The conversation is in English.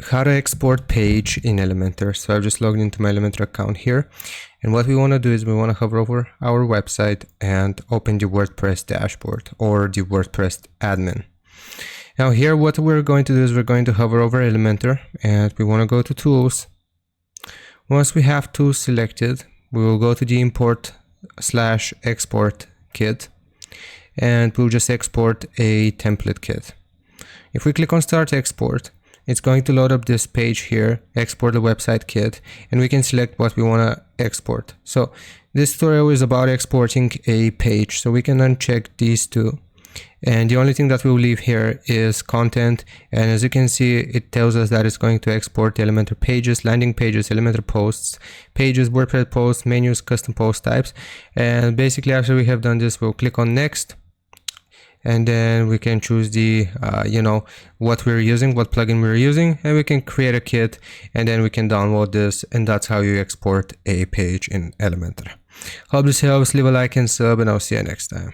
how to export page in Elementor. So I've just logged into my Elementor account here, and what we want to do is we want to hover over our website and open the WordPress dashboard or the WordPress admin. Now here what we're going to do is we're going to hover over Elementor and we want to go to tools. Once we have tools selected, we will go to the import/export kit and we'll just export a template kit. If we click on start export, it's going to load up this page here, export the website kit, and we can select what we want to export. So this tutorial is about exporting a page, so we can uncheck these two. And the only thing that we'll leave here is content, and as you can see, it tells us that it's going to export the Elementor pages, landing pages, Elementor posts, pages, WordPress posts, menus, custom post types. And basically after we have done this, we'll click on next, and then we can choose the what we're using, what plugin we're using, and we can create a kit, and then we can download this, and that's how you export a page in Elementor. Hope this helps. Leave a like and sub, and I'll see you next time.